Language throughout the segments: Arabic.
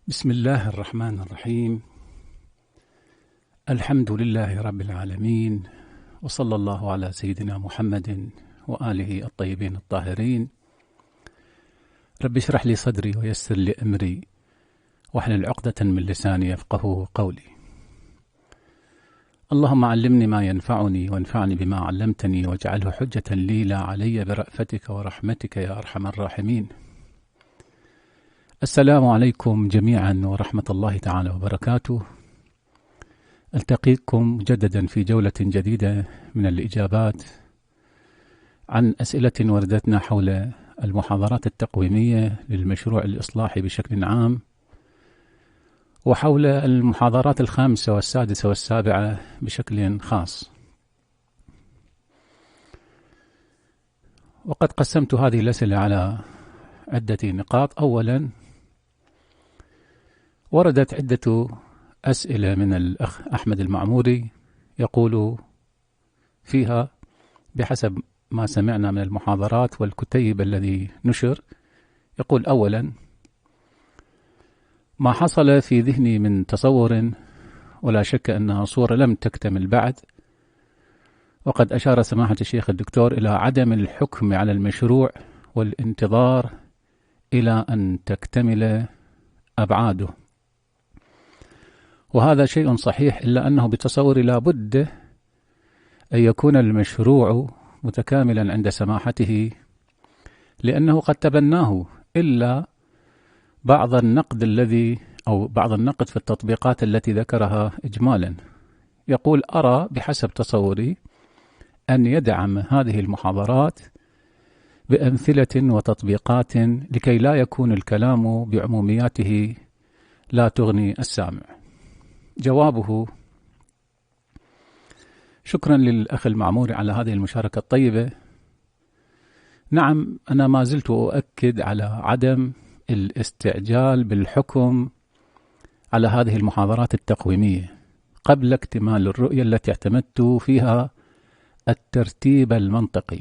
بسم الله الرحمن الرحيم. الحمد لله رب العالمين، وصلى الله على سيدنا محمد وآله الطيبين الطاهرين. رب اشرح لي صدري ويسر لي أمري واحلل عقدة من لساني يفقهوا قولي. اللهم علمني ما ينفعني وانفعني بما علمتني واجعله حجة لي لا علي برأفتك ورحمتك يا أرحم الراحمين. السلام عليكم جميعا ورحمة الله تعالى وبركاته. ألتقيكم مجددا في جولة جديدة من الإجابات عن أسئلة وردتنا حول المحاضرات التقويمية للمشروع الإصلاحي بشكل عام، وحول المحاضرات الخامسة والسادسة والسابعة بشكل خاص. وقد قسمت هذه الأسئلة على عدة نقاط. أولا، وردت عدة أسئلة من الأخ أحمد المعموري يقول فيها بحسب ما سمعنا من المحاضرات والكتيب الذي نشر، يقول: أولا، ما حصل في ذهني من تصور ولا شك أنها صورة لم تكتمل بعد، وقد أشار سماحة الشيخ الدكتور إلى عدم الحكم على المشروع والانتظار إلى أن تكتمل أبعاده، وهذا شيء صحيح، إلا أنه بتصوري لا بد أن يكون المشروع متكاملا عند سماحته، لأنه قد تبناه، إلا بعض النقد في التطبيقات التي ذكرها إجمالا. يقول: أرى بحسب تصوري أن يدعم هذه المحاضرات بأمثلة وتطبيقات لكي لا يكون الكلام بعمومياته لا تغني السامع. جوابه: شكرا للأخ المعموري على هذه المشاركة الطيبة. نعم، أنا ما زلت أؤكد على عدم الاستعجال بالحكم على هذه المحاضرات التقويمية قبل اكتمال الرؤية التي اعتمدت فيها الترتيب المنطقي،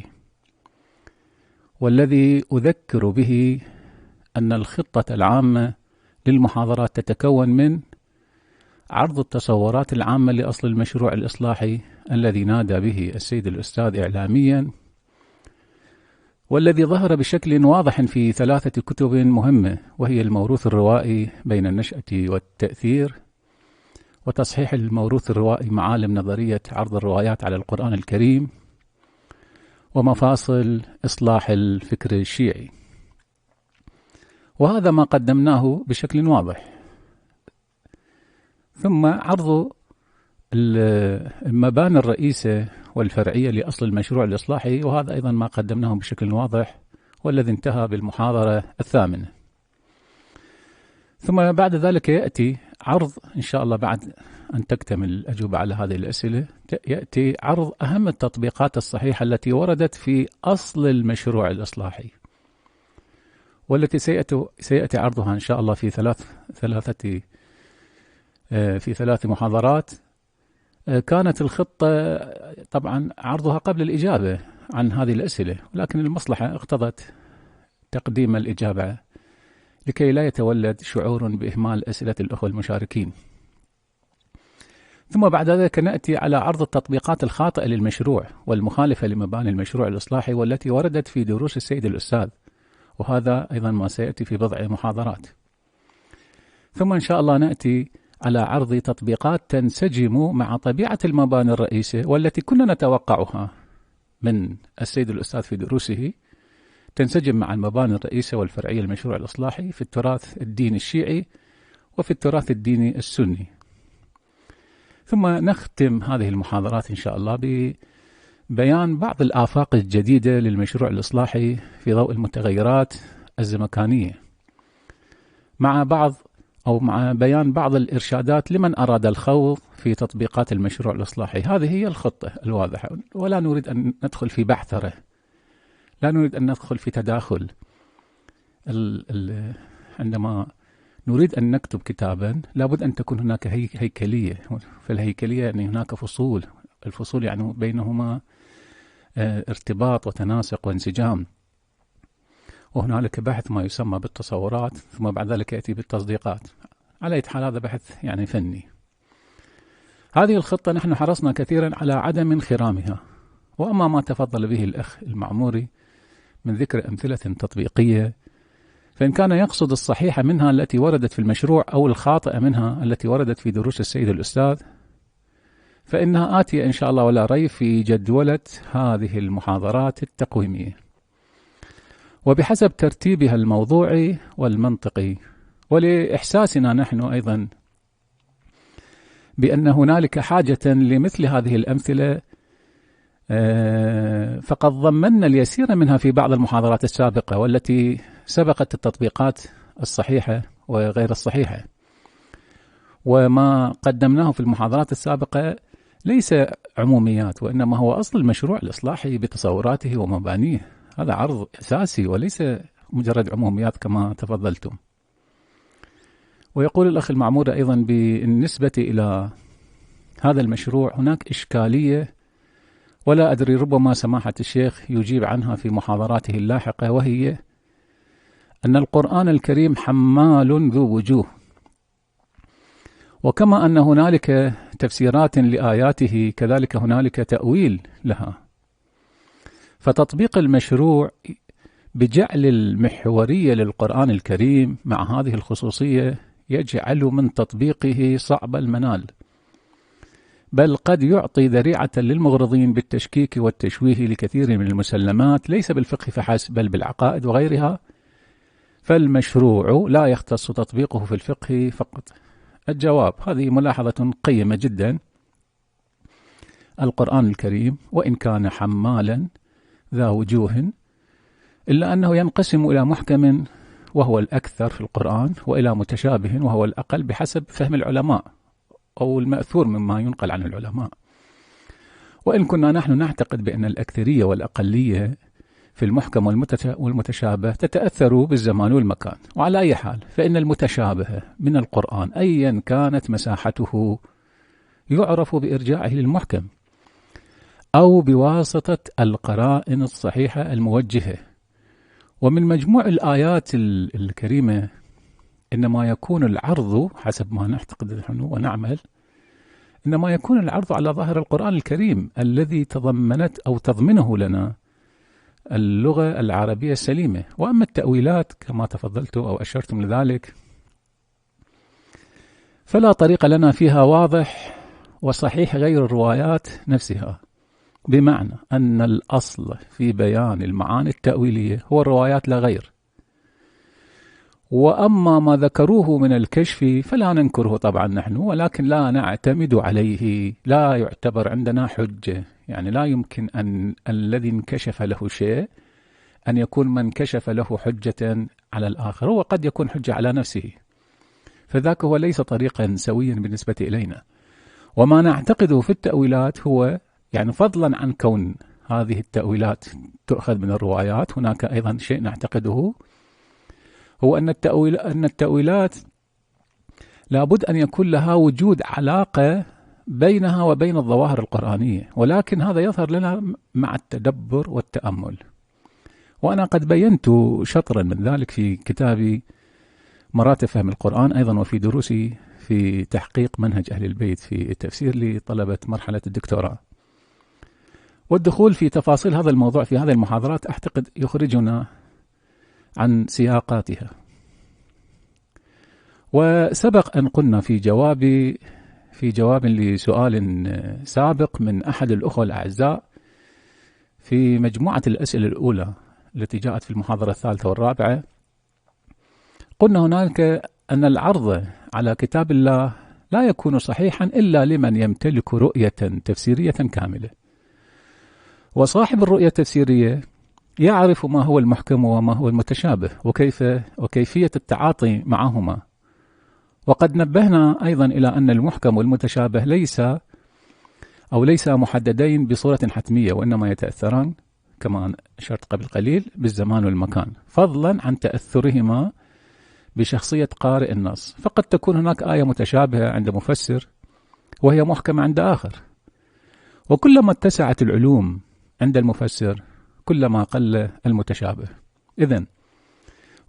والذي أذكر به أن الخطة العامة للمحاضرات تتكون من عرض التصورات العامة لأصل المشروع الإصلاحي الذي نادى به السيد الأستاذ إعلاميا، والذي ظهر بشكل واضح في 3 كتب مهمة، وهي الموروث الروائي بين النشأة والتأثير، وتصحيح الموروث الروائي معالم نظرية عرض الروايات على القرآن الكريم، ومفاصل إصلاح الفكر الشيعي. وهذا ما قدمناه بشكل واضح. ثم عرض المباني الرئيسة والفرعية لأصل المشروع الإصلاحي، وهذا أيضا ما قدمناه بشكل واضح، والذي انتهى بالمحاضرة 8. ثم بعد ذلك يأتي عرض، إن شاء الله بعد أن تكتمل الأجوبة على هذه الأسئلة، يأتي عرض أهم التطبيقات الصحيحة التي وردت في أصل المشروع الإصلاحي، والتي سيأتي عرضها إن شاء الله في ثلاث محاضرات. كانت الخطة طبعا عرضها قبل الإجابة عن هذه الأسئلة، ولكن المصلحة اقتضت تقديم الإجابة لكي لا يتولد شعور بإهمال أسئلة الأخوة المشاركين. ثم بعد ذلك نأتي على عرض التطبيقات الخاطئة للمشروع والمخالفة لمباني المشروع الإصلاحي، والتي وردت في دروس السيد الأستاذ، وهذا أيضا ما سيأتي في بضع محاضرات. ثم إن شاء الله نأتي على عرض تطبيقات تنسجم مع طبيعة المباني الرئيسة، والتي كنا نتوقعها من السيد الأستاذ في دروسه، تنسجم مع المباني الرئيسة والفرعية للمشروع الإصلاحي في التراث الديني الشيعي وفي التراث الديني السني. ثم نختم هذه المحاضرات إن شاء الله ببيان بعض الآفاق الجديدة للمشروع الإصلاحي في ضوء المتغيرات الزمكانية، مع بيان بعض الإرشادات لمن أراد الخوض في تطبيقات المشروع الإصلاحي. هذه هي الخطة الواضحة، ولا نريد أن ندخل في بعثرة، لا نريد أن ندخل في تداخل. عندما نريد أن نكتب كتابا لابد أن تكون هناك هيكلية. في الهيكلية يعني هناك فصول، الفصول يعني بينهما ارتباط وتناسق وانسجام. وهنالك بحث ما يسمى بالتصورات، ثم بعد ذلك يأتي بالتصديقات. على أي حال هذا بحث يعني فني. هذه الخطة نحن حرصنا كثيرا على عدم انخرامها. وأما ما تفضل به الأخ المعموري من ذكر أمثلة تطبيقية، فإن كان يقصد الصحيحة منها التي وردت في المشروع أو الخاطئة منها التي وردت في دروس السيد الأستاذ، فإنها آتية إن شاء الله ولا ريب في جدولة هذه المحاضرات التقويمية، وبحسب ترتيبها الموضوعي والمنطقي. ولإحساسنا نحن أيضا بأن هنالك حاجة لمثل هذه الأمثلة، فقد ضمننا اليسير منها في بعض المحاضرات السابقة والتي سبقت التطبيقات الصحيحة وغير الصحيحة. وما قدمناه في المحاضرات السابقة ليس عموميات، وإنما هو أصل المشروع الإصلاحي بتصوراته ومبانيه. هذا عرض أساسي وليس مجرد عموميات كما تفضلتم. ويقول الأخ المعمور أيضا بالنسبة إلى هذا المشروع هناك إشكالية، ولا أدري ربما سماحة الشيخ يجيب عنها في محاضراته اللاحقة، وهي أن القرآن الكريم حمال ذو وجوه، وكما أن هنالك تفسيرات لآياته كذلك هنالك تأويل لها. فتطبيق المشروع بجعل المحورية للقرآن الكريم مع هذه الخصوصية يجعل من تطبيقه صعب المنال، بل قد يعطي ذريعة للمغرضين بالتشكيك والتشويه لكثير من المسلمات ليس بالفقه فحسب بل بالعقائد وغيرها. فالمشروع لا يختص تطبيقه في الفقه فقط. الجواب: هذه ملاحظة قيمة جدا. القرآن الكريم وإن كان حمالا ذا وجوه، إلا أنه ينقسم إلى محكم وهو الأكثر في القرآن، وإلى متشابه وهو الأقل بحسب فهم العلماء أو المأثور مما ينقل عن العلماء. وإن كنا نحن نعتقد بأن الأكثرية والأقلية في المحكم والمتشابه تتأثر بالزمان والمكان. وعلى أي حال فإن المتشابه من القرآن أيا كانت مساحته يعرف بإرجاعه للمحكم أو بواسطة القرائن الصحيحة الموجهة. ومن مجموع الآيات الكريمة إنما يكون العرض حسب ما نعتقد نحن ونعمل، إنما يكون العرض على ظاهر القرآن الكريم الذي تضمنت أو تضمنه لنا اللغة العربية السليمة. وأما التأويلات كما تفضلت أو أشرتم لذلك فلا طريق لنا فيها واضح وصحيح غير الروايات نفسها، بمعنى أن الأصل في بيان المعاني التأويلية هو الروايات لا غير. وأما ما ذكروه من الكشف فلا ننكره طبعا نحن، ولكن لا نعتمد عليه، لا يعتبر عندنا حجة. يعني لا يمكن أن الذي انكشف له شيء أن يكون من كشف له حجة على الآخر، هو قد يكون حجة على نفسه، فذاك هو ليس طريقا سويا بالنسبة إلينا. وما نعتقده في التأويلات هو يعني فضلا عن كون هذه التأويلات تؤخذ من الروايات، هناك أيضا شيء نعتقده هو أن التأويلات لابد أن يكون لها وجود علاقة بينها وبين الظواهر القرآنية، ولكن هذا يظهر لنا مع التدبر والتأمل. وأنا قد بينت شطرا من ذلك في كتابي مراتب فهم القرآن، أيضا وفي دروسي في تحقيق منهج أهل البيت في التفسير لطلبة مرحلة الدكتوراه. والدخول في تفاصيل هذا الموضوع في هذه المحاضرات أعتقد يخرجنا عن سياقاتها. وسبق أن قلنا في جواب لسؤال سابق من أحد الأخوة الأعزاء في مجموعة الأسئلة الأولى التي جاءت في المحاضرة الثالثة والرابعة، قلنا هناك أن العرض على كتاب الله لا يكون صحيحا إلا لمن يمتلك رؤية تفسيرية كاملة. وصاحب الرؤية التفسيرية يعرف ما هو المحكم وما هو المتشابه وكيفية التعاطي معهما. وقد نبهنا أيضا إلى أن المحكم والمتشابه ليس محددين بصورة حتمية، وإنما يتأثران كما أشرت قبل قليل بالزمان والمكان، فضلا عن تأثرهما بشخصية قارئ النص. فقد تكون هناك آية متشابهة عند مفسر وهي محكمة عند آخر. وكلما اتسعت العلوم عند المفسر كلما قل المتشابه. إذن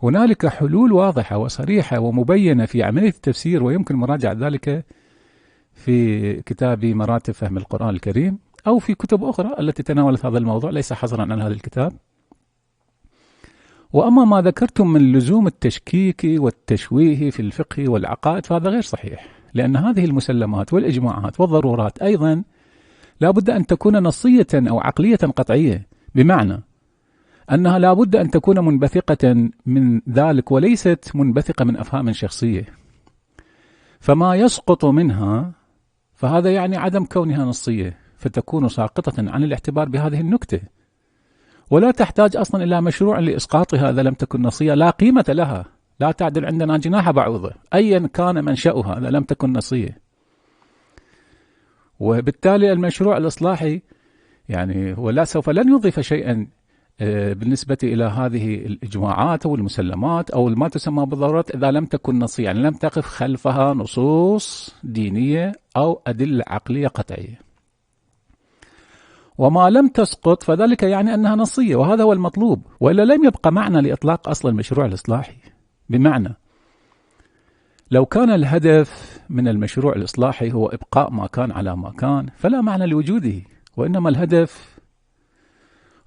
هنالك حلول واضحة وصريحة ومبينة في عملية التفسير، ويمكن مراجعة ذلك في كتاب مراتب فهم القرآن الكريم أو في كتب أخرى التي تناولت هذا الموضوع، ليس حصرا عن هذا الكتاب. وأما ما ذكرتم من لزوم التشكيك والتشويه في الفقه والعقائد فهذا غير صحيح، لأن هذه المسلمات والإجماعات والضرورات أيضا لا بد أن تكون نصية أو عقلية قطعية، بمعنى أنها لا بد أن تكون منبثقة من ذلك وليست منبثقة من أفهام شخصية، فما يسقط منها فهذا يعني عدم كونها نصية، فتكون ساقطة عن الاعتبار بهذه النكتة، ولا تحتاج أصلا إلى مشروع لإسقاطها إذا لم تكن نصية، لا قيمة لها، لا تعدل عندنا جناح بعوضة أيا كان منشأها إذا لم تكن نصية. وبالتالي المشروع الإصلاحي يعني هو سوف لن يضيف شيئا بالنسبة إلى هذه الإجماعات أو المسلمات أو ما تسمى بالضرورات إذا لم تكن نصية، يعني لم تقف خلفها نصوص دينية أو أدلة عقلية قطعية. وما لم تسقط فذلك يعني أنها نصية، وهذا هو المطلوب، وإلا لم يبقى معنى لإطلاق أصل المشروع الإصلاحي. بمعنى لو كان الهدف من المشروع الإصلاحي هو إبقاء ما كان على ما كان فلا معنى لوجوده، وإنما الهدف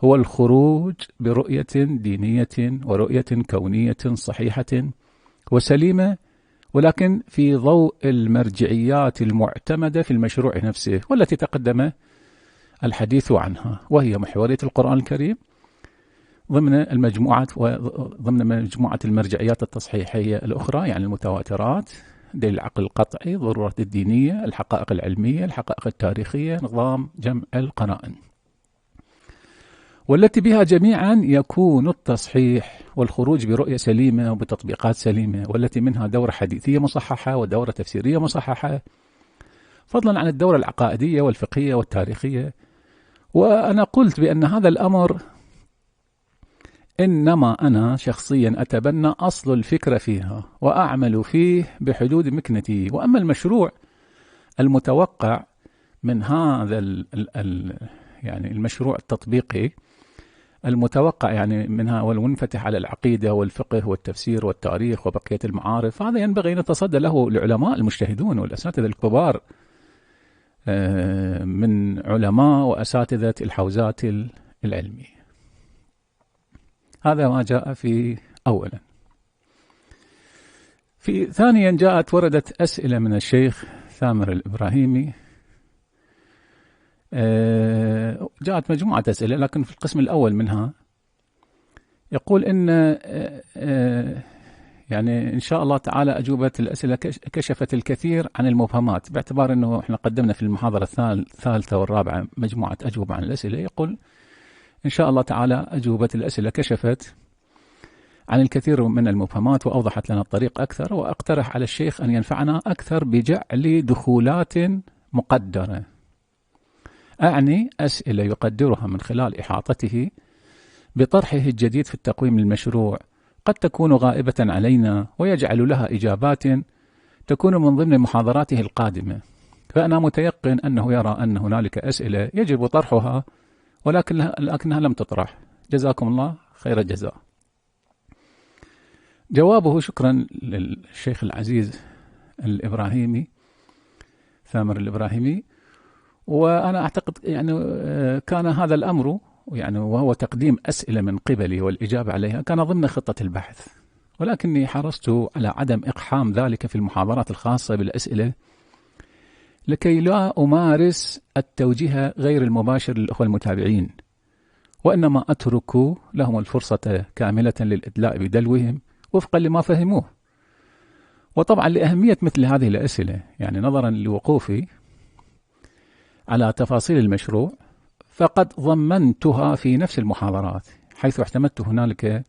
هو الخروج برؤية دينية ورؤية كونية صحيحة وسليمة، ولكن في ضوء المرجعيات المعتمدة في المشروع نفسه والتي تقدم الحديث عنها، وهي محورية القرآن الكريم ضمن مجموعة المرجعيات التصحيحية الأخرى، يعني المتواترات، دليل العقل القطعي، الضرورات الدينية، الحقائق العلمية، الحقائق التاريخية، نظام جمع القرائن، والتي بها جميعا يكون التصحيح والخروج برؤية سليمة وبتطبيقات سليمة، والتي منها دورة حديثية مصححة ودورة تفسيرية مصححة، فضلا عن الدورة العقائدية والفقهية والتاريخية. وأنا قلت بأن هذا الأمر إنما أنا شخصيا أتبنى أصل الفكرة فيها وأعمل فيه بحدود مكنتي، وأما المشروع المتوقع من هذا يعني المشروع التطبيقي المتوقع يعني منها والمنفتح على العقيدة والفقه والتفسير والتاريخ وبقية المعارف، هذا ينبغي أن يتصدى له العلماء المجتهدون والأساتذة الكبار من علماء وأساتذة الحوزات العلمية. هذا ما جاء في أولا. في ثانيا وردت أسئلة من الشيخ ثامر الإبراهيمي، جاءت مجموعة أسئلة، لكن في القسم الأول منها يقول إن يعني إن شاء الله تعالى أجوبة الأسئلة كشفت الكثير عن المبهمات، باعتبار أنه إحنا قدمنا في المحاضرة الثالثة والرابعة مجموعة أجوبة عن الأسئلة. يقول إن شاء الله تعالى أجوبة الأسئلة كشفت عن الكثير من المبهمات وأوضحت لنا الطريق أكثر، وأقترح على الشيخ أن ينفعنا أكثر بجعل دخولات مقدرة، أعني أسئلة يقدرها من خلال إحاطته بطرحه الجديد في التقويم المشروع، قد تكون غائبة علينا، ويجعل لها إجابات تكون من ضمن محاضراته القادمة. فأنا متيقن أنه يرى أن هنالك أسئلة يجب طرحها ولكنها لم تطرح. جزاكم الله خير الجزاء. جوابه: شكرا للشيخ العزيز الإبراهيمي ثامر الإبراهيمي، وأنا أعتقد يعني كان هذا الأمر يعني وهو تقديم أسئلة من قبلي والإجابة عليها كان ضمن خطة البحث، ولكني حرصت على عدم إقحام ذلك في المحاضرات الخاصة بالأسئلة لكي لا أمارس التوجيه غير المباشر للأخوة المتابعين، وإنما أترك لهم الفرصة كاملة للإدلاء بدلوهم وفقا لما فهموه. وطبعا لأهمية مثل هذه الأسئلة، يعني نظرا لوقوفي على تفاصيل المشروع، فقد ضمنتها في نفس المحاضرات، حيث اعتمدت هنالك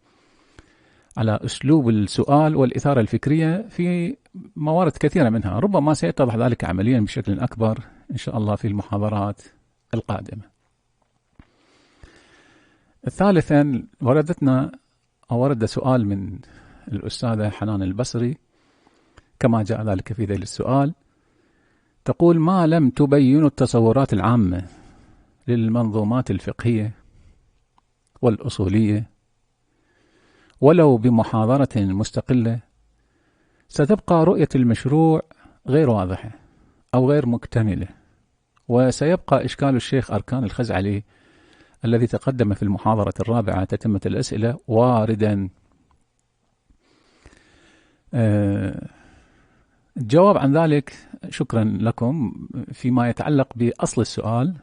على أسلوب السؤال والإثارة الفكرية في موارد كثيرة منها، ربما سيتضح ذلك عمليا بشكل أكبر إن شاء الله في المحاضرات القادمة. ثالثا ورد سؤال من الأستاذة حنان البصري كما جاء ذلك في ذيل السؤال، تقول: ما لم تبين التصورات العامة للمنظومات الفقهية والأصولية ولو بمحاضرة مستقلة، ستبقى رؤية المشروع غير واضحة أو غير مكتملة، وسيبقى إشكال الشيخ أركان الخزعلي الذي تقدم في المحاضرة الرابعة تتمة الأسئلة واردا. الجواب عن ذلك شكرا لكم. فيما يتعلق بأصل السؤال،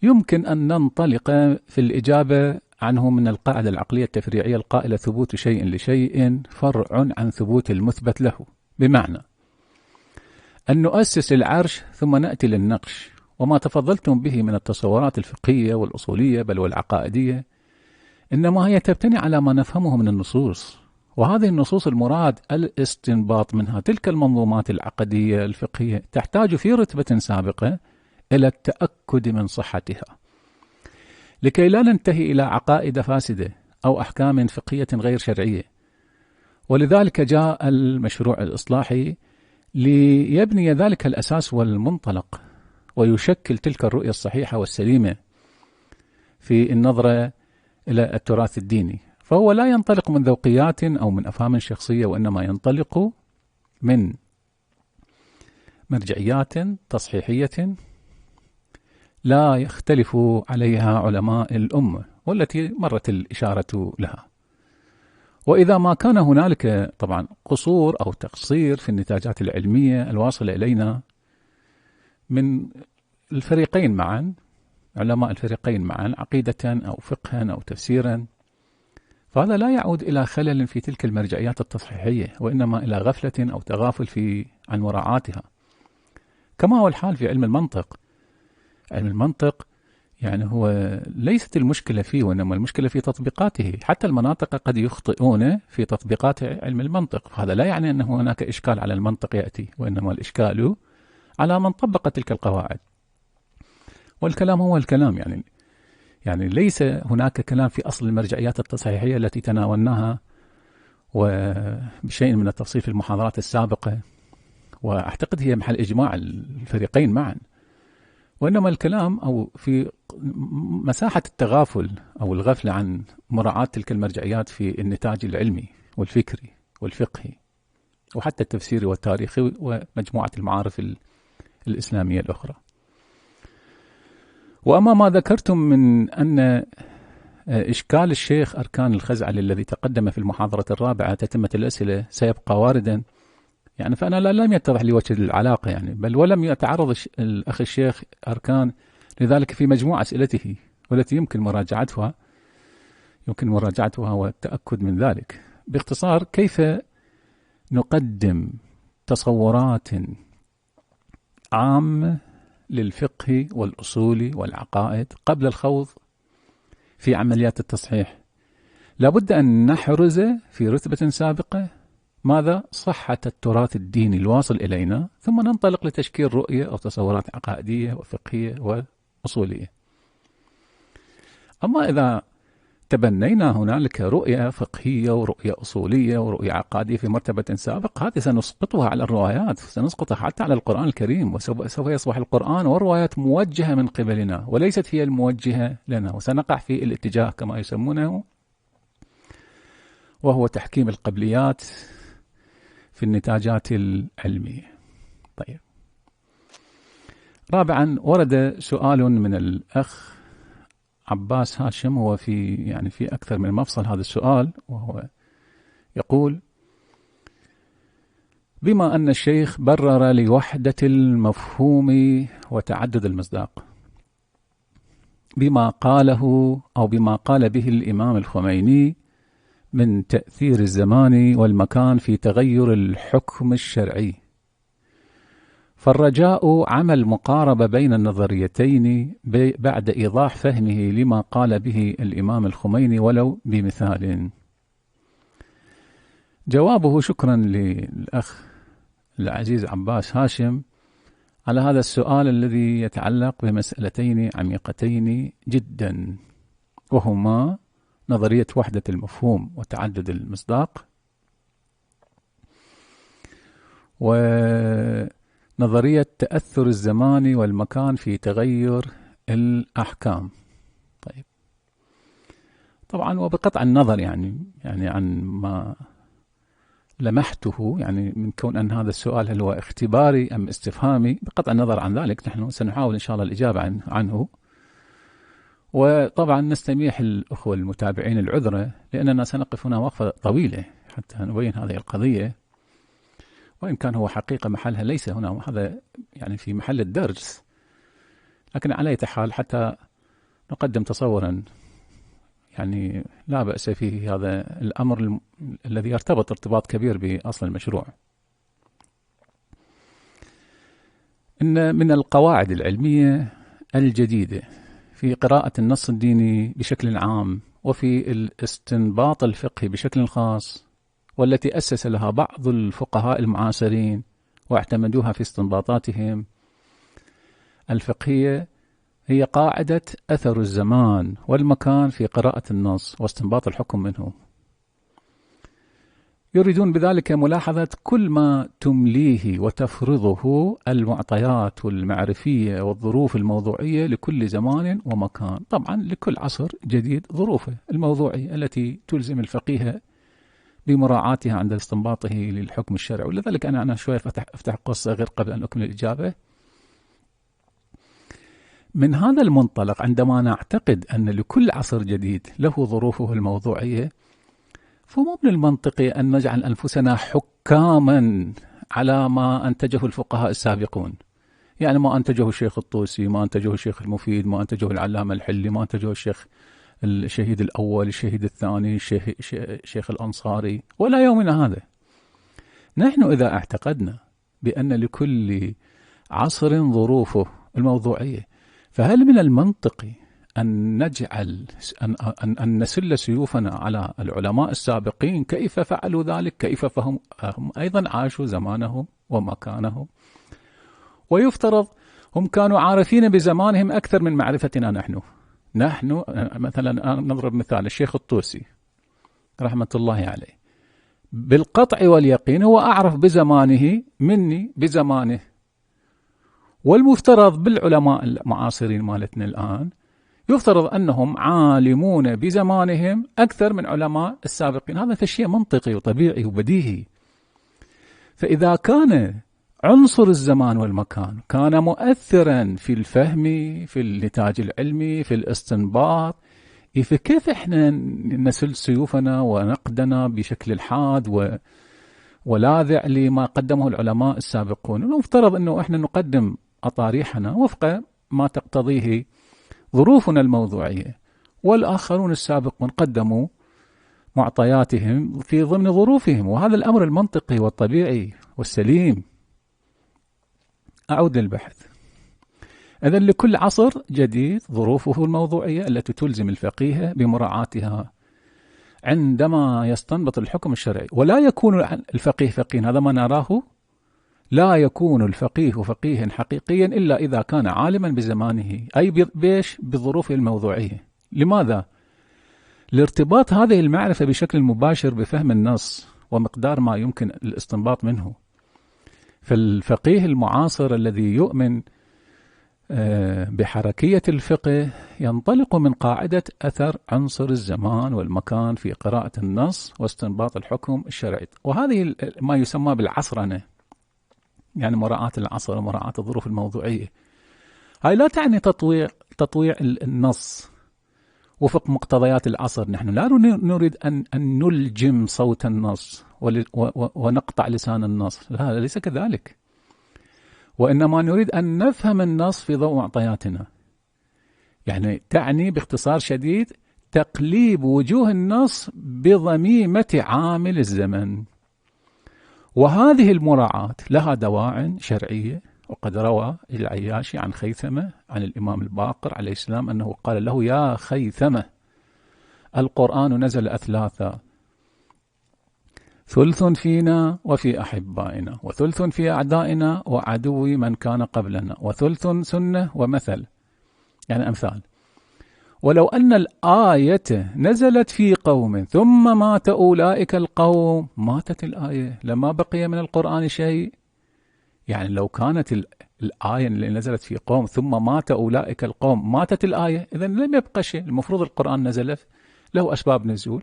يمكن أن ننطلق في الإجابة عنه من القاعدة العقلية التفريعية القائلة: ثبوت شيء لشيء فرع عن ثبوت المثبت له، بمعنى أن نؤسس العرش ثم نأتي للنقش، وما تفضلتم به من التصورات الفقهية والأصولية بل والعقائدية إنما هي تبتني على ما نفهمه من النصوص، وهذه النصوص المراد الاستنباط منها. تلك المنظومات العقدية الفقهية تحتاج في رتبة سابقة إلى التأكد من صحتها لكي لا ننتهي إلى عقائد فاسدة أو أحكام فقهية غير شرعية. ولذلك جاء المشروع الإصلاحي ليبني ذلك الأساس والمنطلق، ويشكل تلك الرؤية الصحيحة والسليمة في النظرة إلى التراث الديني. فهو لا ينطلق من ذوقيات أو من أفهام شخصية، وإنما ينطلق من مرجعيات تصحيحية لا يختلف عليها علماء الأمة والتي مرت الإشارة لها. وإذا ما كان هنالك طبعا قصور أو تقصير في النتاجات العلمية الواصلة إلينا من الفريقين معا، علماء الفريقين معا، عقيدة أو فقها أو تفسيرا، فهذا لا يعود إلى خلل في تلك المرجعيات التصحيحية، وإنما إلى غفلة أو تغافل عن مراعاتها. كما هو الحال في علم المنطق. علم المنطق يعني هو ليست المشكلة فيه، وإنما المشكلة في تطبيقاته. حتى المناطق قد يخطئون في تطبيقات علم المنطق، فهذا لا يعني أن هناك إشكال على المنطق يأتي، وإنما الإشكال على من طبق تلك القواعد. والكلام هو الكلام، يعني ليس هناك كلام في أصل المرجعيات التصحيحية التي تناولناها وبشيء من التفصيل في المحاضرات السابقة، وأعتقد هي محل إجماع الفريقين معا، وإنما الكلام أو في مساحة التغافل أو الغفلة عن مراعاة تلك المرجعيات في النتاج العلمي والفكري والفقهي وحتى التفسيري والتاريخي ومجموعة المعارف الإسلامية الأخرى. وأما ما ذكرتم من أن إشكال الشيخ أركان الخزعلي الذي تقدم في المحاضرة الرابعة تتمة الأسئلة سيبقى واردا، فأنا لم يتضح لي وجه العلاقة، بل ولم يتعرض الأخ الشيخ أركان لذلك في مجموع أسئلته، والتي يمكن مراجعتها والتأكد من ذلك. باختصار، كيف نقدم تصورات عامة للفقه والأصول والعقائد قبل الخوض في عمليات التصحيح؟ لابد أن نحرز في رتبة سابقة ماذا؟ صحة التراث الديني الواصل إلينا، ثم ننطلق لتشكيل رؤية أو تصورات عقائدية وفقهية وأصولية. أما إذا تبنينا هنالك رؤية فقهية ورؤية أصولية ورؤية عقائدية في مرتبة سابقة، هذه سنسقطها على الروايات، سنسقطها حتى على القرآن الكريم، وسوف يصبح القرآن والروايات موجهة من قبلنا وليست هي الموجهة لنا، وسنقع في الاتجاه كما يسمونه، وهو تحكيم القبليات في النتاجات العلمية. طيب، رابعا، ورد سؤال من الأخ عباس هاشم، هو في أكثر من مفصل هذا السؤال، وهو يقول: بما أن الشيخ برر لوحدة المفهوم وتعدد المصداق بما قاله أو بما قال به الإمام الخميني من تأثير الزمان والمكان في تغير الحكم الشرعي، فالرجاء عمل مقاربة بين النظريتين بعد إيضاح فهمه لما قال به الإمام الخميني ولو بمثال. جوابه: شكرا للأخ العزيز عباس هاشم على هذا السؤال الذي يتعلق بمسألتين عميقتين جدا، وهما نظرية وحدة المفهوم وتعدد المصداق، ونظرية تأثر الزمان والمكان في تغير الأحكام. طيب، طبعا وبقطع النظر يعني عن ما لمحته، يعني من كون أن هذا السؤال هل هو اختباري أم استفهامي، بقطع النظر عن ذلك نحن سنحاول إن شاء الله الإجابة عنه. وطبعا نستميح الأخوة المتابعين العذرة، لأننا سنقف هنا وقفة طويلة حتى نبين هذه القضية، وإن كان هو حقيقة محلها ليس هنا، هذا يعني في محل الدرس، لكن على أي حال حتى نقدم تصورا يعني لا بأس فيه هذا الأمر الذي يرتبط ارتباط كبير بأصل المشروع. إن من القواعد العلمية الجديدة في قراءة النص الديني بشكل عام، وفي الاستنباط الفقهي بشكل خاص، والتي أسس لها بعض الفقهاء المعاصرين واعتمدوها في استنباطاتهم الفقهية، هي قاعدة أثر الزمان والمكان في قراءة النص واستنباط الحكم منه. يريدون بذلك ملاحظة كل ما تمليه وتفرضه المعطيات المعرفية والظروف الموضوعية لكل زمان ومكان. طبعا لكل عصر جديد ظروفه الموضوعية التي تلزم الفقيه بمراعاتها عند استنباطه للحكم الشرعي. ولذلك أنا شوية أفتح قصة غير قبل أن أكمل الإجابة. من هذا المنطلق، عندما نعتقد أن لكل عصر جديد له ظروفه الموضوعية، فمو من المنطقي أن نجعل أنفسنا حكاما على ما أنتجه الفقهاء السابقون. يعني ما أنتجه الشيخ الطوسي، ما أنتجه الشيخ المفيد، ما أنتجه العلامة الحلي، ما أنتجه الشهيد الأول، الشهيد الثاني، الشيخ الأنصاري، ولا يومنا هذا. نحن إذا اعتقدنا بأن لكل عصر ظروفه الموضوعية، فهل من المنطقي أن نجعل أن نسل سيوفنا على العلماء السابقين كيف فعلوا ذلك، كيف فهم أيضا عاشوا زمانهم ومكانهم، ويفترض هم كانوا عارفين بزمانهم أكثر من معرفتنا نحن مثلا نضرب مثال الشيخ الطوسي رحمة الله عليه، بالقطع واليقين هو أعرف بزمانه مني بزمانه، والمفترض بالعلماء المعاصرين مالتنا الآن يفترض أنهم عالمون بزمانهم أكثر من علماء السابقين. هذا شيء منطقي وطبيعي وبديهي. فإذا كان عنصر الزمان والمكان كان مؤثرا في الفهم، في النتاج العلمي، في الاستنباط، فكيف احنا نسل سيوفنا ونقدنا بشكل الحاد ولاذع لما قدمه العلماء السابقون؟ المفترض أنه احنا نقدم أطاريحنا وفق ما تقتضيه ظروفنا الموضوعية، والآخرون السابقون قدموا معطياتهم في ضمن ظروفهم، وهذا الأمر المنطقي والطبيعي والسليم. أعود للبحث. إذن لكل عصر جديد ظروفه الموضوعية التي تلزم الفقيه بمراعاتها عندما يستنبط الحكم الشرعي. ولا يكون الفقيه فقيه، هذا ما نراه، لا يكون الفقيه فقيها حقيقيا إلا إذا كان عالما بزمانه، أي بظروفه الموضوعية. لماذا؟ لارتباط هذه المعرفة بشكل مباشر بفهم النص ومقدار ما يمكن الاستنباط منه. فالفقيه المعاصر الذي يؤمن بحركية الفقه ينطلق من قاعدة أثر عنصر الزمان والمكان في قراءة النص واستنباط الحكم الشرعي. وهذه ما يسمى بالعصرنة، يعني مراعاة العصر ومراعاة الظروف الموضوعية. هاي لا تعني تطويع النص وفق مقتضيات العصر. نحن لا نريد أن نلجم صوت النص ونقطع لسان النص، لا، ليس كذلك. وإنما نريد أن نفهم النص في ضوء معطياتنا. يعني تعني باختصار شديد تقليب وجوه النص بضميمة عامل الزمن. وهذه المراعاة لها دواع شرعية، وقد روى العياشي عن خيثمة عن الإمام الباقر عليه السلام أنه قال له: يا خيثمة، القرآن نزل أثلاثا، ثلث فينا وفي أحبائنا، وثلث في أعدائنا وعدو من كان قبلنا، وثلث سنة ومثل، يعني أمثال. ولو أن الآية نزلت في قوم ثم مات أولئك القوم ماتت الآية، لما بقي من القرآن شيء. يعني لو كانت الآية اللي نزلت في قوم ثم مات أولئك القوم ماتت الآية، إذن لم يبقى شيء. المفروض القرآن نزل له أسباب نزول.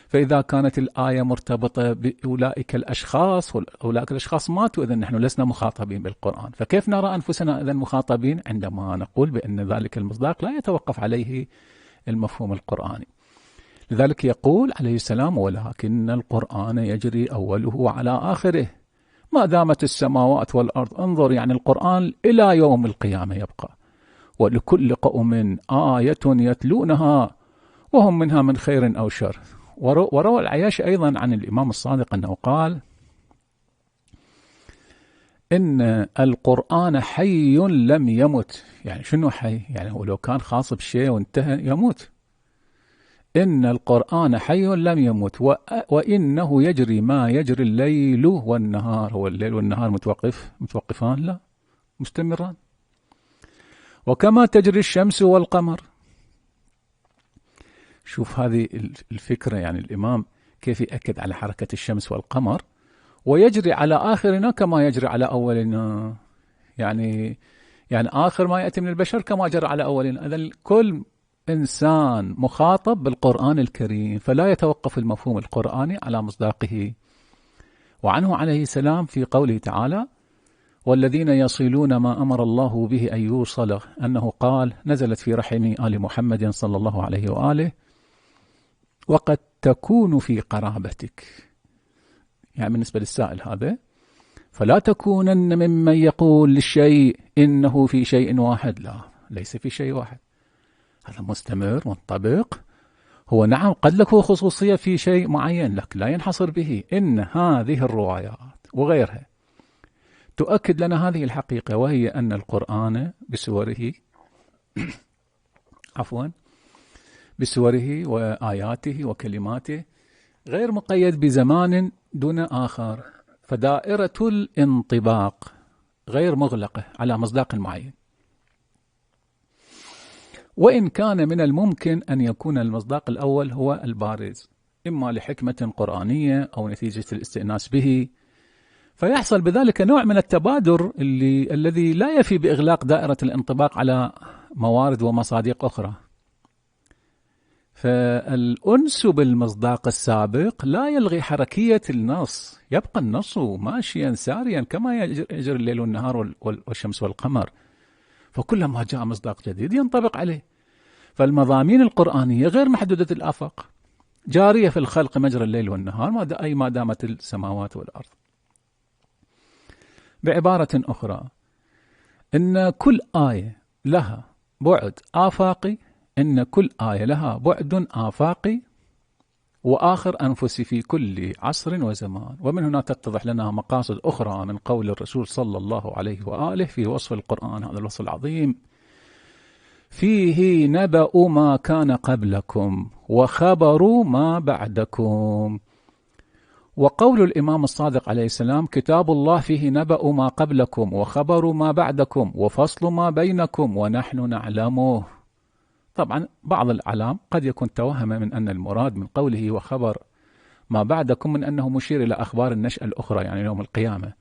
فإذا كانت الآية مرتبطة بأولئك الأشخاص أولئك الأشخاص ماتوا، إذن نحن لسنا مخاطبين بالقرآن. فكيف نرى أنفسنا إذن مخاطبين عندما نقول بأن ذلك المصداق لا يتوقف عليه المفهوم القرآني؟ لذلك يقول عليه السلام: ولكن القرآن يجري أوله على آخره ما دامت السماوات والأرض. انظر، يعني القرآن إلى يوم القيامة يبقى، ولكل قوم آية يتلونها وهم منها من خير أو شر. وروى العياشي أيضا عن الإمام الصادق أنه قال: إن القرآن حي لم يمت. يعني شنو حي؟ يعني ولو كان خاص بشيء وانتهى يموت. إن القرآن حي لم يمت وإنه يجري ما يجري الليل والنهار. هو الليل والنهار متوقفان؟ لا، مستمران. وكما تجري الشمس والقمر. شوف هذه الفكرة، يعني الإمام كيف يأكد على حركة الشمس والقمر. ويجري على آخرنا كما يجري على أولنا، يعني آخر ما يأتي من البشر كما جرى على أولنا. إذن كل إنسان مخاطب بالقرآن الكريم، فلا يتوقف المفهوم القرآني على مصداقه. وعنه عليه السلام في قوله تعالى: والذين يصلون ما أمر الله به أن يوصل، أنه قال: نزلت في رحم آل محمد صلى الله عليه وآله وقد تكون في قرابتك. يعني بالنسبة للسائل هذا: فلا تكونن ممن يقول للشيء إنه في شيء واحد. لا، ليس في شيء واحد، هذا مستمر منطبق. هو نعم قد له خصوصية في شيء معين، لكن لا ينحصر به. إن هذه الروايات وغيرها تؤكد لنا هذه الحقيقة، وهي أن القرآن بسوره بسوره وآياته وكلماته غير مقيد بزمان دون آخر، فدائرة الانطباق غير مغلقة على مصداق معين. وإن كان من الممكن أن يكون المصداق الأول هو البارز، إما لحكمة قرآنية أو نتيجة الاستئناس به، فيحصل بذلك نوع من التبادر الذي لا يفي بإغلاق دائرة الانطباق على موارد ومصادق أخرى. فالأنس بالمصداق السابق لا يلغي حركية النص، يبقى النص ماشيا ساريا كما يجري الليل والنهار والشمس والقمر، فكلما جاء مصداق جديد ينطبق عليه. فالمضامين القرآنية غير محدودة الآفاق، جارية في الخلق مجرى الليل والنهار ما دامت السماوات والأرض. بعبارة أخرى، إن كل آية لها بعد آفاقي، إن كل آية لها بعد آفاقي وآخر أنفسي في كل عصر وزمان. ومن هنا تتضح لنا مقاصد أخرى من قول الرسول صلى الله عليه وآله في وصف القرآن، هذا الوصف العظيم: فيه نبأ ما كان قبلكم وخبر ما بعدكم. وقول الإمام الصادق عليه السلام: كتاب الله فيه نبأ ما قبلكم وخبر ما بعدكم وفصل ما بينكم ونحن نعلمه. طبعا بعض العلام قد يكون توهم من أن المراد من قوله وخبر ما بعدكم من أنه مشير إلى أخبار النشأة الأخرى، يعني يوم القيامة،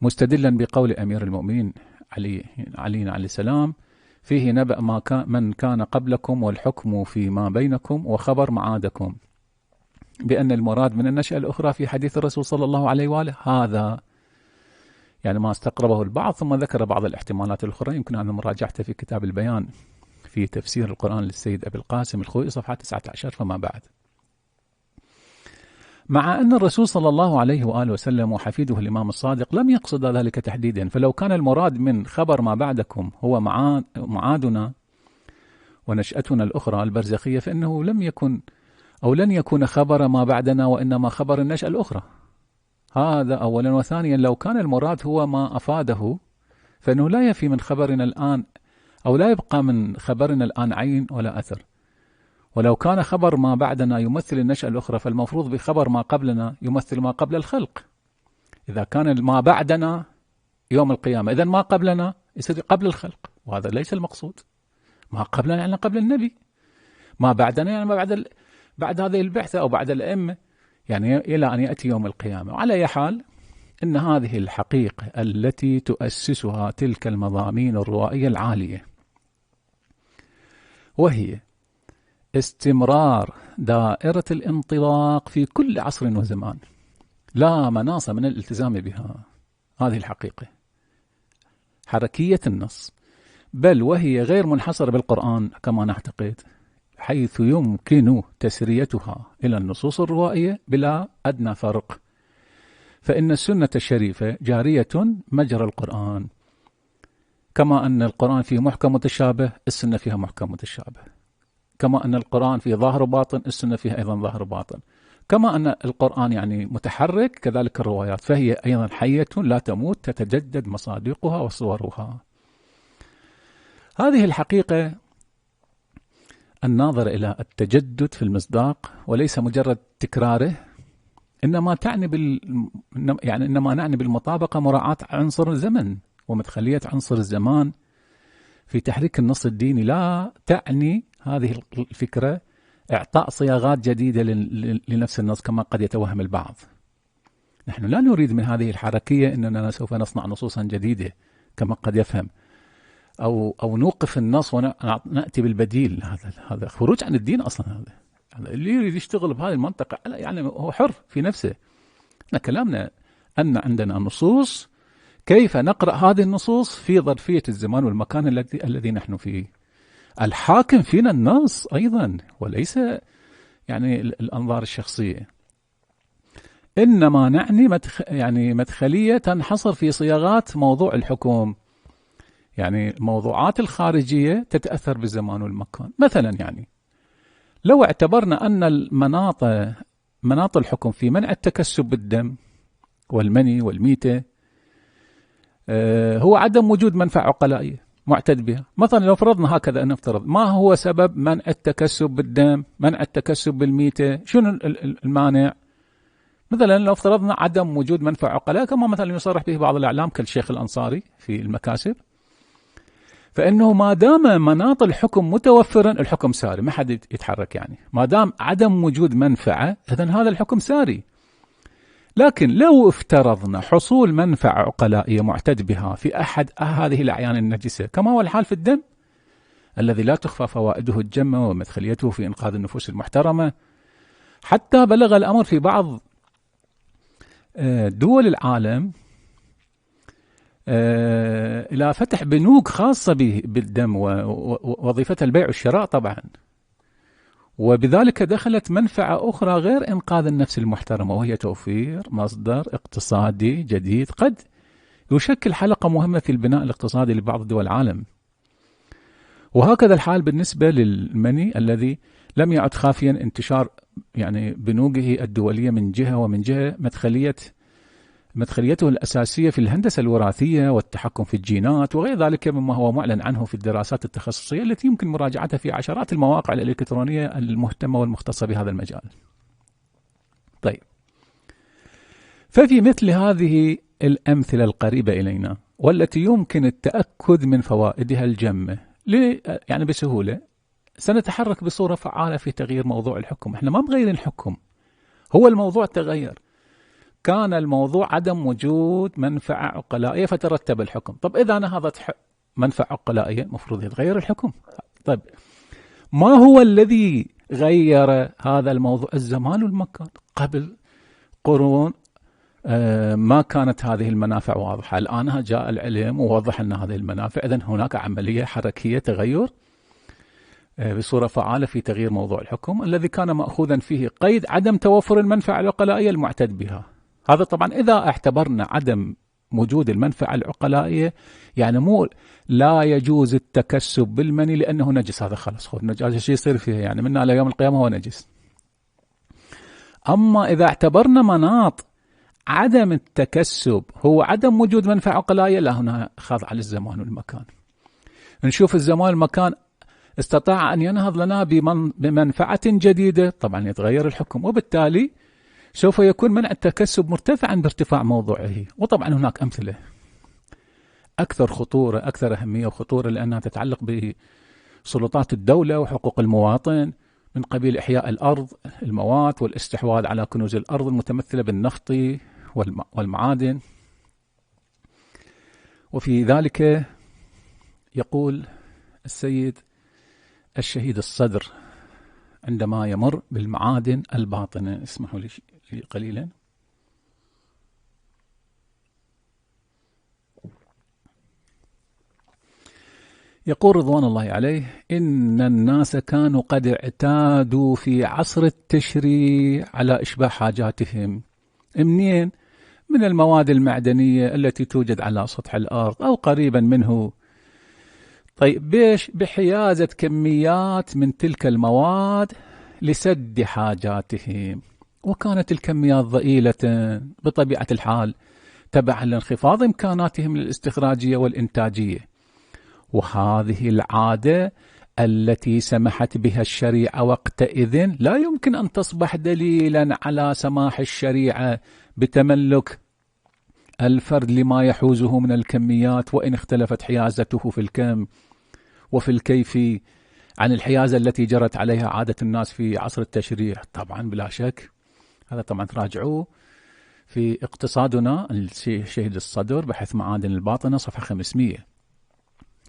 مستدلا بقول أمير المؤمنين علي عليه السلام: فيه نبأ من كان قبلكم والحكم فيما بينكم وخبر معادكم، بأن المراد من النشأة الأخرى في حديث الرسول صلى الله عليه وآله هذا، يعني ما استقربه البعض، ثم ذكر بعض الاحتمالات الأخرى. يمكن أن مراجعته في كتاب البيان في تفسير القرآن للسيد أبي القاسم الخوئي صفحة 19 فما بعد. مع أن الرسول صلى الله عليه وآله وسلم وحفيده الإمام الصادق لم يقصد ذلك تحديدا، فلو كان المراد من خبر ما بعدكم هو معادنا ونشأتنا الأخرى البرزخية، فإنه لن يكون خبر ما بعدنا، وإنما خبر النشأة الأخرى. هذا أولا. وثانيا، لو كان المراد هو ما أفاده، فإنه لا يفي من خبرنا الآن، أو لا يبقى من خبرنا الآن عين ولا أثر. ولو كان خبر ما بعدنا يمثل النشأة الأخرى، فالمفروض بخبر ما قبلنا يمثل ما قبل الخلق. إذا كان ما بعدنا يوم القيامة، إذن ما قبلنا يصير قبل الخلق، وهذا ليس المقصود. ما قبلنا يعني قبل النبي، ما بعدنا يعني ما بعد هذه البعثة أو بعد الأئمة، يعني إلى أن يأتي يوم القيامة. وعلى أي حال، إن هذه الحقيقة التي تؤسسها تلك المضامين الروائية العالية، وهي استمرار دائرة الانطلاق في كل عصر وزمان، لا مناص من الالتزام بها. هذه الحقيقة، حركية النص، بل وهي غير منحصرة بالقرآن كما نعتقد، حيث يمكن تسريتها إلى النصوص الروائية بلا أدنى فرق. فإن السنة الشريفة جارية مجرى القرآن، كما أن القرآن فيه محكم متشابه، السنة فيها محكم متشابه. كما أن القرآن فيه ظاهر وباطن، السنة فيها أيضا ظاهر وباطن. كما أن القرآن يعني متحرك، كذلك الروايات، فهي أيضا حية لا تموت، تتجدد مصادقها وصورها. هذه الحقيقة الناظرة إلى التجدد في المصداق وليس مجرد تكراره، إنما نعني بالمطابقة مراعاة عنصر الزمن ومدخلية عنصر الزمان في تحريك النص الديني. لا تعني هذه الفكرة إعطاء صياغات جديدة لنفس النص كما قد يتوهم البعض. نحن لا نريد من هذه الحركية أننا سوف نصنع نصوصا جديدة كما قد يفهم، أو نوقف النص ونأتي بالبديل. هذا خروج عن الدين أصلا. هذا اللي يريد يشتغل بهذه المنطقة يعني هو حر في نفسه. احنا كلامنا أن عندنا نصوص، كيف نقرأ هذه النصوص في ظرفية الزمان والمكان الذي نحن فيه. الحاكم فينا النص أيضا، وليس يعني الأنظار الشخصية. إنما نعني مدخلية تنحصر في صياغات موضوع الحكم، يعني الموضوعات الخارجية تتأثر بالزمان والمكان. مثلا يعني لو اعتبرنا أن مناط الحكم في منع التكسب بالدم والمني والميتة هو عدم وجود منفعة عقلائية معتد بها. مثلا لو فرضنا هكذا، أن نفترض ما هو سبب منع التكسب بالدم، منع التكسب بالميتة، شنو المانع؟ مثلا لو افترضنا عدم وجود منفعة عقلائية كما مثلا يصرح به بعض الإعلام كالشيخ الأنصاري في المكاسب، فإنه ما دام مناط الحكم متوفرا الحكم ساري، ما حد يتحرك. يعني ما دام عدم وجود منفعة إذن هذا الحكم ساري. لكن لو افترضنا حصول منفعة عقلائية معتد بها في أحد هذه الأعيان النجسة كما هو الحال في الدم الذي لا تخفى فوائده الجمة ومدخليته في إنقاذ النفوس المحترمة، حتى بلغ الأمر في بعض دول العالم إلى فتح بنوك خاصة بالدم ووظيفة البيع والشراء طبعا. وبذلك دخلت منفعة أخرى غير إنقاذ النفس المحترمة، وهي توفير مصدر اقتصادي جديد قد يشكل حلقة مهمة في البناء الاقتصادي لبعض دول العالم. وهكذا الحال بالنسبة للمني الذي لم يعد خافيا انتشار يعني بنوكه الدولية من جهة، ومن جهة مدخليته الأساسية في الهندسة الوراثية والتحكم في الجينات وغير ذلك مما هو معلن عنه في الدراسات التخصصية التي يمكن مراجعتها في عشرات المواقع الإلكترونية المهتمة والمختصة بهذا المجال. طيب، ففي مثل هذه الأمثلة القريبة إلينا والتي يمكن التأكد من فوائدها الجمة يعني بسهولة، سنتحرك بصورة فعالة في تغيير موضوع الحكم. احنا ما مغيرين الحكم، هو الموضوع تغير. كان الموضوع عدم وجود منفعة عقلائية فترتب الحكم. طب إذا نهضت منفعة عقلائية مفروض يتغير الحكم. طيب ما هو الذي غير هذا الموضوع؟ الزمان والمكان. قبل قرون ما كانت هذه المنافع واضحة، الآن جاء العلم ووضح أن هذه المنافع، إذن هناك عملية حركية تغير بصورة فعالة في تغيير موضوع الحكم الذي كان مأخوذا فيه قيد عدم توفر المنفعة العقلائية المعتد بها. هذا طبعا إذا اعتبرنا عدم وجود المنفعة العقلائية يعني مو لا يجوز التكسب بالمني لأنه نجس، هذا خلاص خذ نجاسة شيء يصير فيه يعني من على يوم القيامة هو نجس. أما إذا اعتبرنا مناط عدم التكسب هو عدم وجود منفعة عقلائية، لا، هنا خاضع للزمان والمكان. نشوف الزمان والمكان استطاع أن ينهض لنا بمنفعة جديدة، طبعا يتغير الحكم، وبالتالي سوف يكون منع التكسب مرتفعا بارتفاع موضوعه. وطبعا هناك أمثلة أكثر خطورة، أكثر أهمية وخطورة، لأنها تتعلق بسلطات الدولة وحقوق المواطن من قبيل إحياء الأرض، المواد والاستحواذ على كنوز الأرض المتمثلة بالنفط والمعادن. وفي ذلك يقول السيد الشهيد الصدر عندما يمر بالمعادن الباطنة. اسمحوا لي قليلا. يقول رضوان الله عليه: إن الناس كانوا قد اعتادوا في عصر التشريع على إشباع حاجاتهم. منين؟ من المواد المعدنية التي توجد على سطح الأرض أو قريبا منه. طيب بيش؟ بحيازة كميات من تلك المواد لسد حاجاتهم، وكانت الكميات ضئيلة بطبيعة الحال تبعا لانخفاض إمكاناتهم للاستخراجية والإنتاجية. وهذه العادة التي سمحت بها الشريعة وقتئذ لا يمكن أن تصبح دليلا على سماح الشريعة بتملك الفرد لما يحوزه من الكميات، وإن اختلفت حيازته في الكم وفي الكيف عن الحيازة التي جرت عليها عادة الناس في عصر التشريع. طبعا بلا شك هذا طبعا تراجعوه في اقتصادنا الشهيد الصدر بحث معادن الباطنة صفحة 500.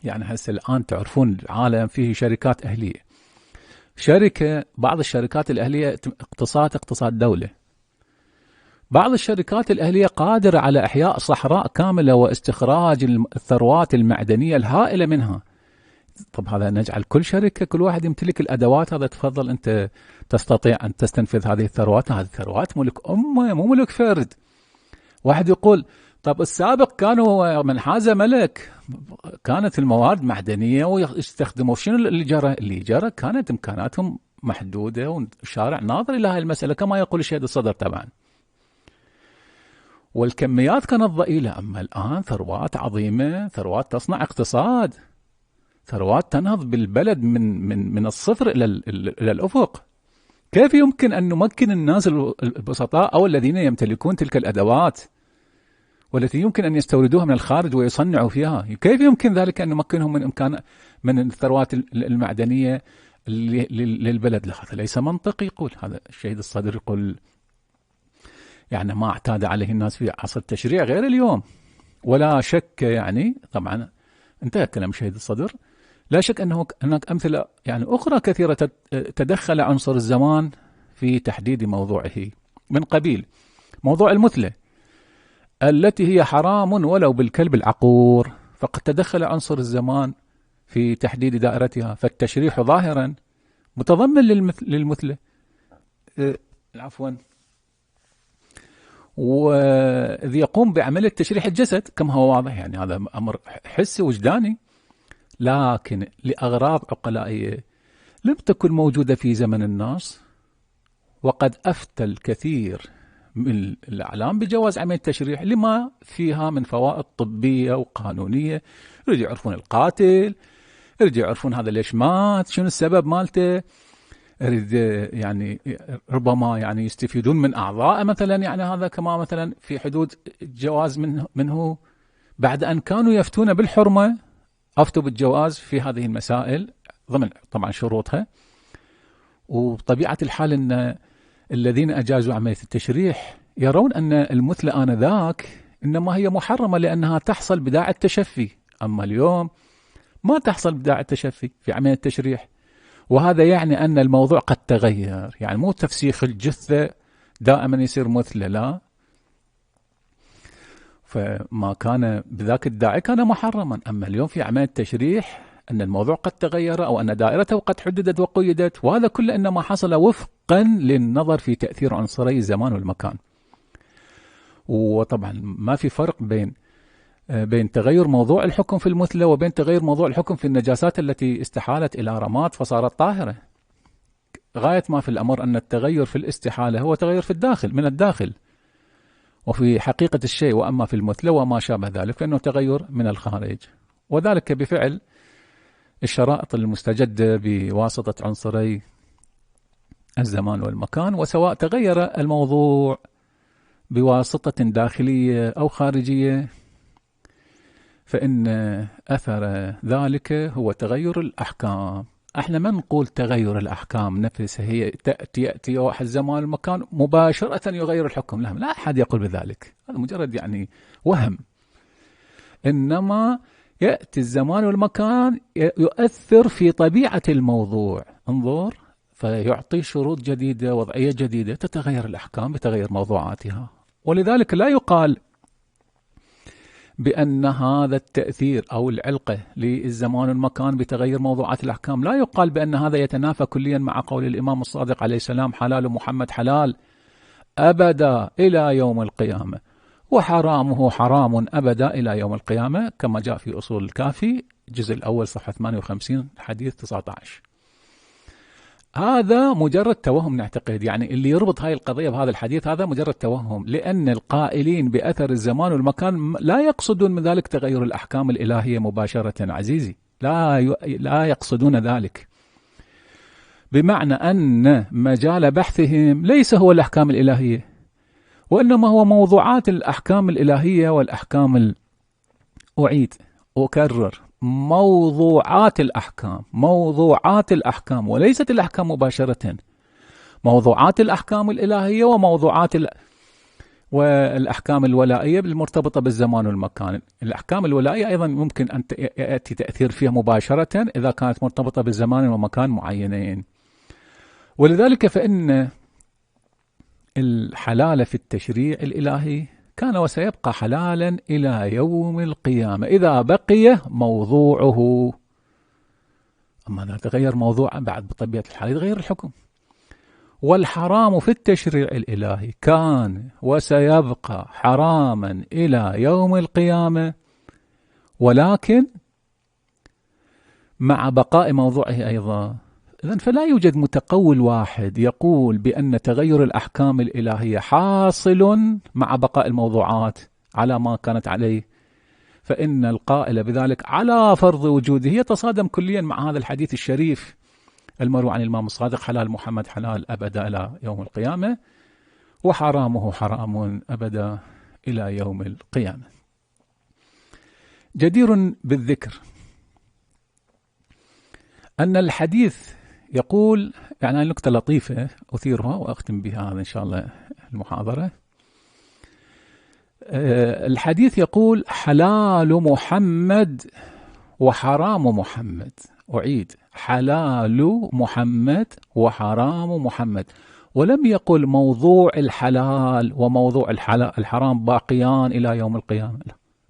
يعني هسه الآن تعرفون العالم فيه شركات أهلية، بعض الشركات الأهلية اقتصاد دولة، بعض الشركات الأهلية قادرة على إحياء صحراء كاملة واستخراج الثروات المعدنية الهائلة منها. طب هذا نجعل كل شركة كل واحد يمتلك الأدوات، هذا تفضل أنت تستطيع أن تستنفذ هذه الثروات. هذه الثروات ملك أمة مو ملك فرد. واحد يقول طب السابق كانوا من حاز ملك، كانت المواد معدنية ويستخدموا. شنو اللي جرى؟ اللي جرى كانت إمكاناتهم محدودة، والشارع ناظر إلى هذه المسألة كما يقول الشهيد الصدر طبعا، والكميات كانت ضئيلة. أما الآن ثروات عظيمة، ثروات تصنع اقتصاد، ثروات تنهض بالبلد من الصفر إلى الأفق. كيف يمكن أن نمكن الناس البسطاء أو الذين يمتلكون تلك الأدوات والتي يمكن أن يستوردوها من الخارج ويصنعوا فيها، كيف يمكن ذلك أن نمكنهم من الثروات المعدنية للبلد؟ لا، هذا ليس منطقي. يقول هذا الشهيد الصدر، يقول يعني ما اعتاد عليه الناس في عصر التشريع غير اليوم. ولا شك يعني طبعا انتهى كلام شهيد الصدر، لا شك أنه هناك أمثلة يعني أخرى كثيرة تدخل عنصر الزمان في تحديد موضوعه، من قبيل موضوع المثلة التي هي حرام ولو بالكلب العقور، فقد تدخل عنصر الزمان في تحديد دائرتها، فالتشريح ظاهرا متضمن للمثلة. عفوا. وإذ يقوم بعملية تشريح الجسد كما هو واضح، يعني هذا أمر حسي وجداني، لكن لأغراض عقلائية لم تكن موجودة في زمن الناس. وقد أفتى الكثير من الأعلام بجواز عملية التشريح لما فيها من فوائد طبية وقانونية. يريد يعرفون القاتل، يريد يعرفون هذا ليش مات، شنو السبب مالته، يريد يعني ربما يعني يستفيدون من أعضاء مثلا، يعني هذا كما مثلا في حدود جواز منه بعد أن كانوا يفتون بالحرمة، أفتوا بالجواز في هذه المسائل ضمن طبعا شروطها. وبطبيعة الحال أن الذين أجازوا عملية التشريح يرون أن المثلة آنذاك إنما هي محرمة لأنها تحصل بداعي التشفي، أما اليوم ما تحصل بداعي التشفي في عملية التشريح. وهذا يعني أن الموضوع قد تغير، يعني مو تفسيخ الجثة دائما يصير مثلة، لا، فما كان بذاك الداعي كان محرما. أما اليوم في عملية التشريح أن الموضوع قد تغير أو أن دائرته قد حددت وقيدت، وهذا كله إنما حصل وفقا للنظر في تأثير عنصري الزمان والمكان. وطبعا ما في فرق بين تغير موضوع الحكم في المثلة وبين تغير موضوع الحكم في النجاسات التي استحالت إلى رماد فصارت طاهرة. غاية ما في الأمر أن التغير في الاستحالة هو تغير في الداخل، من الداخل وفي حقيقة الشيء، وأما في المثلة وما شابه ذلك فإنه تغير من الخارج، وذلك بفعل الشرائط المستجدة بواسطة عنصري الزمان والمكان. وسواء تغير الموضوع بواسطة داخلية أو خارجية فإن أثر ذلك هو تغير الأحكام. احنا ما نقول تغير الأحكام نفسها هي تأتي واحد زمان المكان مباشرة يغير الحكم، لا أحد يقول بذلك، هذا مجرد يعني وهم. إنما يأتي الزمان والمكان يؤثر في طبيعة الموضوع. انظر فيعطي شروط جديدة، وضعية جديدة، تتغير الأحكام بتغير موضوعاتها. ولذلك لا يقال بأن هذا التأثير أو العلقة للزمان والمكان بتغير موضوعات الأحكام، لا يقال بأن هذا يتنافى كليا مع قول الإمام الصادق عليه السلام: حلال محمد حلال أبدا إلى يوم القيامة، وحرامه حرام أبدا إلى يوم القيامة، كما جاء في أصول الكافي الجزء الأول صفحة 58 حديث 19. هذا مجرد توهم نعتقد، يعني اللي يربط هاي القضية بهذا الحديث هذا مجرد توهم، لأن القائلين بأثر الزمان والمكان لا يقصدون من ذلك تغير الأحكام الإلهية مباشرة عزيزي، لا يقصدون ذلك، بمعنى أن مجال بحثهم ليس هو الأحكام الإلهية، وإنما هو موضوعات الأحكام الإلهية والأحكام أعيد أكرر موضوعات الأحكام وليست الأحكام مباشرة، موضوعات الأحكام الإلهية والأحكام الولائية المرتبطة بالزمان والمكان. الأحكام الولائية أيضا ممكن أن يأتي تأثير فيها مباشرة إذا كانت مرتبطة بالزمان ومكان معينين. ولذلك فإن الحلال في التشريع الإلهي كان وسيبقى حلالا إلى يوم القيامة إذا بقي موضوعه. أما إذا تغير موضوع بعد بطبيعة الحال يتغير الحكم. والحرام في التشريع الإلهي كان وسيبقى حراما إلى يوم القيامة، ولكن مع بقاء موضوعه أيضا. إذن فلا يوجد متقول واحد يقول بأن تغير الأحكام الإلهية حاصل مع بقاء الموضوعات على ما كانت عليه، فإن القائل بذلك على فرض وجوده يتصادم كليا مع هذا الحديث الشريف المروي عن الإمام الصادق: حلال محمد حلال أبدا إلى يوم القيامة، وحرامه حرام أبدا إلى يوم القيامة. جدير بالذكر أن الحديث يقول، يعني نكتة لطيفة أثيرها وأختم بها إن شاء الله المحاضرة. الحديث يقول: حلال محمد وحرام محمد. أعيد: حلال محمد وحرام محمد. ولم يقل موضوع الحلال وموضوع الحرام باقيان إلى يوم القيامة.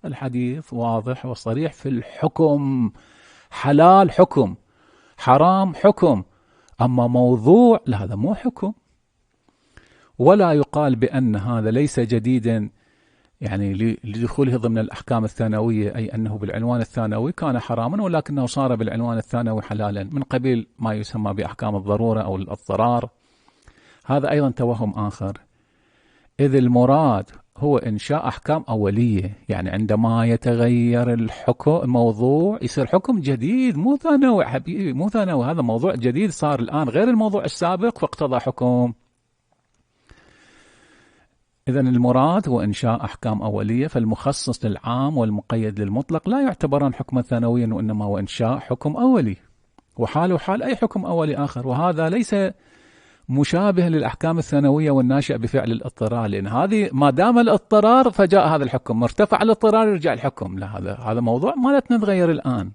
الحديث واضح وصريح في الحكم: حلال حكم، حرام حكم، أما موضوع لا، هذا مو حكم. ولا يقال بأن هذا ليس جديدا، يعني لدخوله ضمن الأحكام الثانوية، أي أنه بالعنوان الثانوي كان حراما ولكنه صار بالعنوان الثانوي حلالا، من قبيل ما يسمى بأحكام الضرورة أو الاضطرار. هذا أيضا توهم آخر، إذ المراد هو إنشاء أحكام أولية، يعني عندما يتغير الحكم الموضوع يصير حكم جديد، مو ثانوي حبيبي، مو ثانوي، هذا موضوع جديد صار الآن غير الموضوع السابق فاقتضى حكم. إذن المراد هو إنشاء أحكام أولية، فالمخصص للعام والمقيد للمطلق لا يعتبران حكما ثانويا، وإنما هو إنشاء حكم أولي، وحاله حال أي حكم أولي آخر. وهذا ليس مشابه للأحكام الثانوية والناشئة بفعل الاضطرار، لأن هذه ما دام الاضطرار فجاء هذا الحكم، مرتفع الاضطرار يرجع الحكم. لا، هذا موضوع ما نتغير الآن،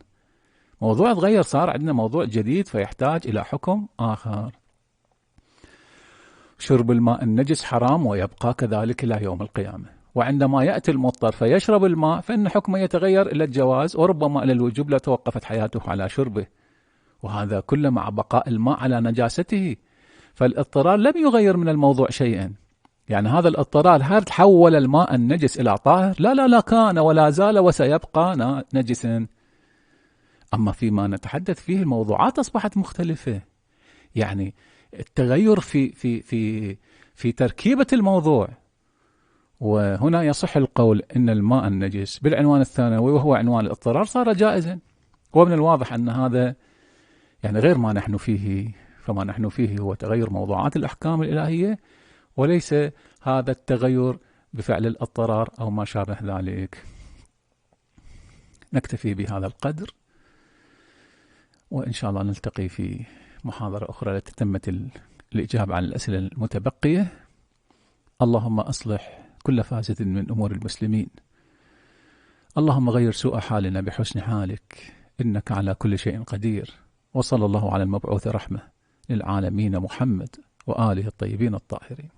موضوع تغير، صار عندنا موضوع جديد فيحتاج إلى حكم آخر. شرب الماء النجس حرام ويبقى كذلك إلى يوم القيامة، وعندما يأتي المضطر فيشرب الماء فإن حكمه يتغير إلى الجواز، وربما إلى الوجوب لو توقفت حياته على شربه، وهذا كله مع بقاء الماء على نجاسته. فالاضطرار لم يغير من الموضوع شيئا، يعني هذا الاضطرار هل تحول الماء النجس إلى طاهر؟ لا، كان ولا زال وسيبقى نجسا. أما فيما نتحدث فيه الموضوعات أصبحت مختلفة، يعني التغير في تركيبة الموضوع. وهنا يصح القول إن الماء النجس بالعنوان الثانوي وهو عنوان الاضطرار صار جائزا، ومن الواضح أن هذا يعني غير ما نحن فيه. فما نحن فيه هو تغير موضوعات الأحكام الإلهية، وليس هذا التغير بفعل الاضطرار أو ما شابه ذلك. نكتفي بهذا القدر، وإن شاء الله نلتقي في محاضرة أخرى لتتمة الإجابة عن الأسئلة المتبقية. اللهم أصلح كل فاسد من أمور المسلمين، اللهم غير سوء حالنا بحسن حالك، إنك على كل شيء قدير. وصلى الله على المبعوث رحمة للعالمين محمد وآله الطيبين الطاهرين.